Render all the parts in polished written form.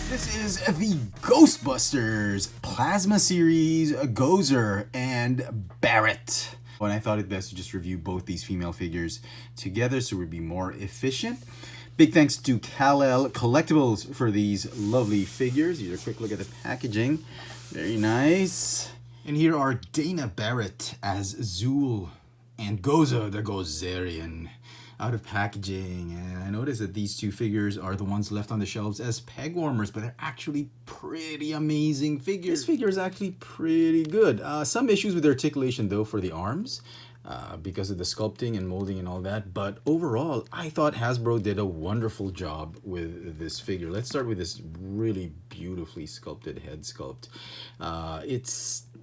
This is the Ghostbusters Plasma Series Gozer and Barrett. And I thought it best to just review both these female figures together so we'd be more efficient. Big thanks to Kal-El Collectibles for these lovely figures. Here's a quick look at the packaging. Very nice. And here are Dana Barrett as Zool and Gozer the Gozerian out of packaging. And I noticed that these two figures are the ones left on the shelves as peg warmers, but they're actually pretty amazing figures. This figure is actually pretty good. Some issues with the articulation though for the arms because of the sculpting and molding and all that. But overall, I thought Hasbro did a wonderful job with this figure. Let's start with this really beautifully sculpted head sculpt.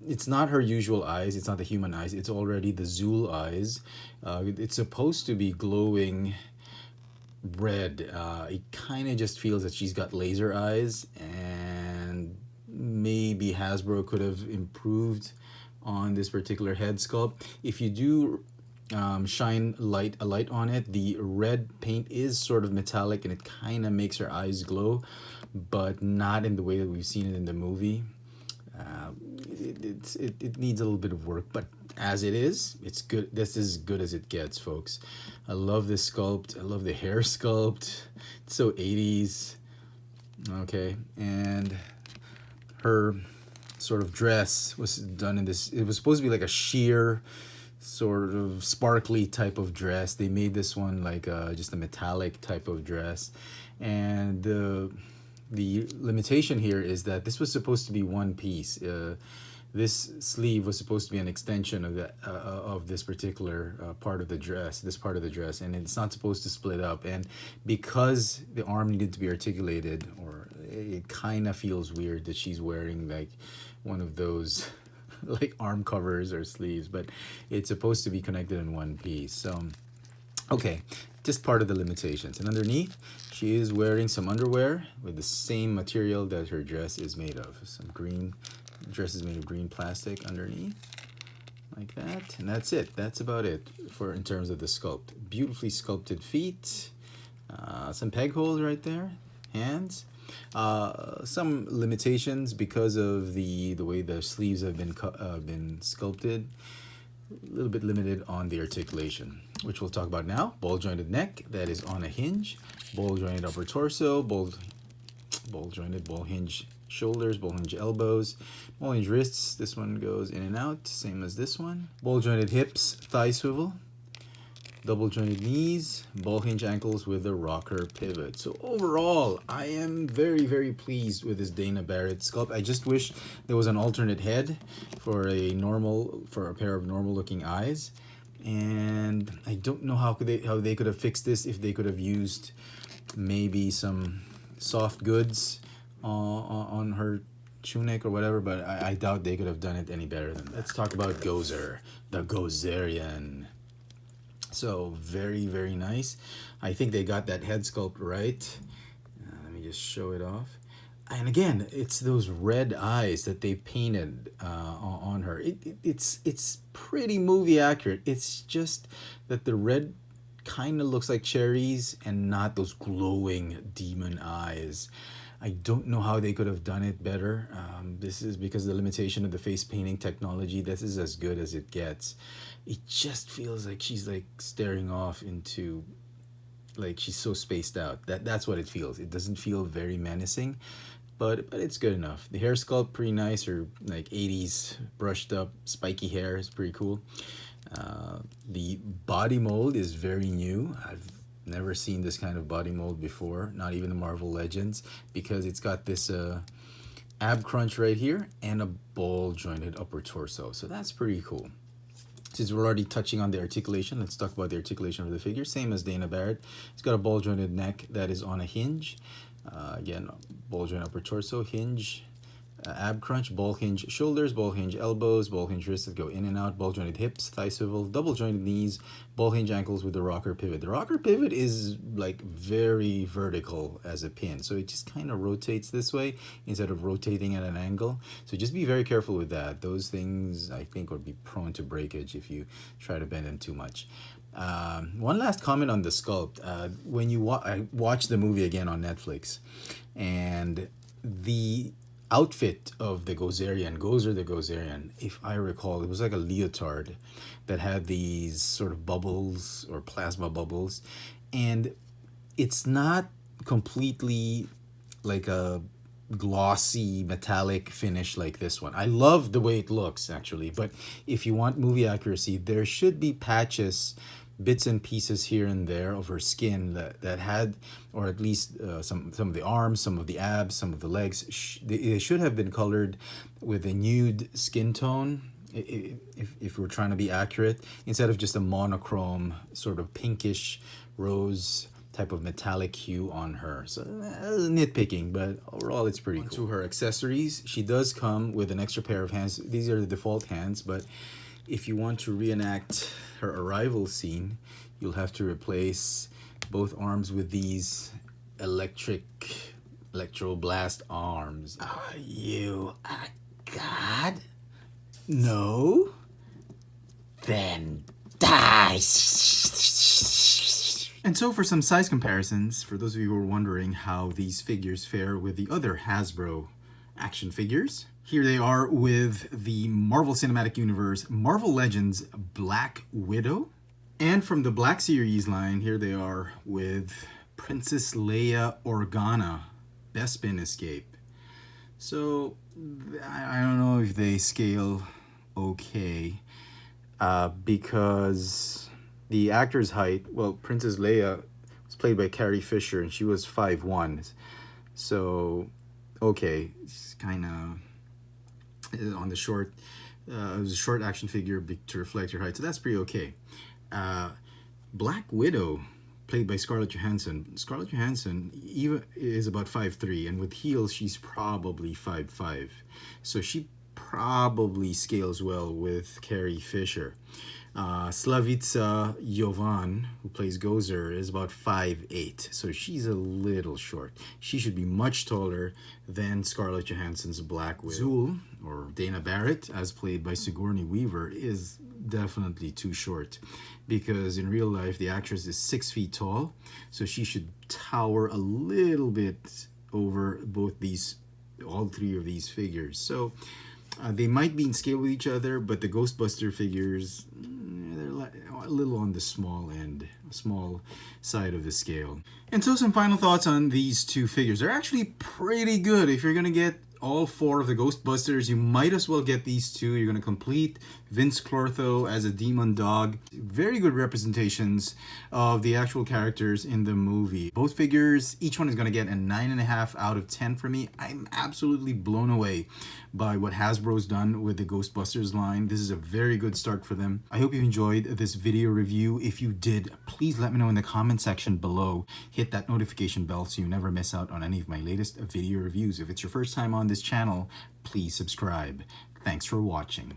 It's not her usual eyes. It's not the human eyes. It's already the Zool eyes. It's supposed to be glowing red. It kind of just feels that she's got laser eyes, and maybe Hasbro could have improved on this particular head sculpt. If you do shine a light on it, the red paint is sort of metallic and it kind of makes her eyes glow, but not in the way that we've seen it in the movie. It needs a little bit of work, but as it is, it's good. This is as good as it gets, folks. I love this sculpt. I love the hair sculpt. It's so 80s. Okay, and her sort of dress was done in this. It was supposed to be like a sheer, sort of sparkly type of dress. They made this one like just a metallic type of dress, and the limitation here is that this was supposed to be one piece. This sleeve was supposed to be an extension of that of this particular part of the dress, and it's not supposed to split up. And because the arm needed to be articulated, or it kind of feels weird that she's wearing like one of those like arm covers or sleeves, but it's supposed to be connected in one piece. So okay, just part of the limitations. And underneath, she is wearing some underwear with the same material that her dress is made of. Some green, dress is made of green plastic underneath, like that. And that's it. That's about it for in terms of the sculpt. Beautifully sculpted feet, some peg holes right there, hands. Some limitations because of the way the sleeves have been sculpted. A little bit limited on the articulation, which we'll talk about now. Ball jointed neck that is on a hinge, ball jointed upper torso, ball jointed ball hinge shoulders, ball hinge elbows, ball hinge wrists. This one goes in and out, same as this one. Ball jointed hips, thigh swivel, double jointed knees, ball hinge ankles with a rocker pivot. So overall, I am very, very pleased with this Dana Barrett sculpt. I just wish there was an alternate head for a pair of normal looking eyes. And I don't know how they could have fixed this, if they could have used maybe some soft goods on her tunic or whatever, but I doubt they could have done it any better than that. Let's talk about Gozer, the Gozerian. So very, very nice. I think they got that head sculpt right. Let me just show it off. And again, it's those red eyes that they painted on her. It's pretty movie accurate. It's just that the red kind of looks like cherries and not those glowing demon eyes. I don't know how they could have done it better. This is because of the limitation of the face painting technology. This is as good as it gets. It just feels like she's like staring off into, like she's so spaced out. That's what it feels. It doesn't feel very menacing, but it's good enough. The hair sculpt pretty nice, or like 80s brushed up spiky hair is pretty cool. The body mold is very new. I've never seen this kind of body mold before, not even the Marvel Legends, because it's got this ab crunch right here and a ball jointed upper torso. So that's pretty cool. Since we're already touching on the articulation, let's talk about the articulation of the figure. Same as Dana Barrett. It's got a ball jointed neck that is on a hinge. Again, ball joint upper torso, hinge, Ab crunch, ball hinge shoulders, ball hinge elbows, ball hinge wrists that go in and out, ball jointed hips, thigh swivel, double jointed knees, ball hinge ankles with the rocker pivot. The rocker pivot is like very vertical as a pin, so it just kind of rotates this way instead of rotating at an angle. So just be very careful with that. Those things I think would be prone to breakage if you try to bend them too much. One last comment on the sculpt. When you I watched the movie again on Netflix, and the outfit of the Gozerian, Gozer the Gozerian, if I recall, it was like a leotard that had these sort of bubbles or plasma bubbles, and it's not completely like a glossy metallic finish like this one. I love the way it looks actually, but if you want movie accuracy, there should be patches, bits and pieces here and there of her skin that had, or at least some of the arms, some of the abs, some of the legs, they should have been colored with a nude skin tone if we're trying to be accurate, instead of just a monochrome sort of pinkish rose type of metallic hue on her. So nitpicking, but overall it's pretty cool. To her accessories, she does come with an extra pair of hands. These are the default hands, but if you want to reenact her arrival scene, you'll have to replace both arms with these electroblast arms. Are you a god? No? Then die! And so for some size comparisons, for those of you who are wondering how these figures fare with the other Hasbro action figures, here they are with the Marvel Cinematic Universe Marvel Legends Black Widow. And from the Black Series line, here they are with Princess Leia Organa, Bespin Escape. So I don't know if they scale okay, because the actor's height, well, Princess Leia was played by Carrie Fisher and she was 5'1". So, okay, it's kind of on the short, it was a short action figure to reflect your height, so that's pretty okay. Black Widow, played by Scarlett Johansson. Scarlett Johansson even is about 5'3", and with heels she's probably 5'5", so she probably scales well with Carrie Fisher. Slavica Jovan, who plays Gozer, is about 5'8", so she's a little short. She should be much taller than Scarlett Johansson's Black Widow. Zul, or Dana Barrett, as played by Sigourney Weaver, is definitely too short, because in real life the actress is 6 feet tall, so she should tower a little bit over all three of these figures. So they might be in scale with each other, but the Ghostbuster figures, they're a little on the small side of the scale. And so some final thoughts on these two figures. They're actually pretty good. If you're going to get all 4 of the Ghostbusters, you might as well get these two. You're going to complete Vince Clortho as a demon dog. Very good representations of the actual characters in the movie. Both figures, each one is going to get a 9.5 out of 10 for me. I'm absolutely blown away by what Hasbro's done with the Ghostbusters line. This is a very good start for them. I hope you enjoyed this video review. If you did, please let me know in the comment section below. Hit that notification bell so you never miss out on any of my latest video reviews. If it's your first time on this channel, please subscribe. Thanks for watching.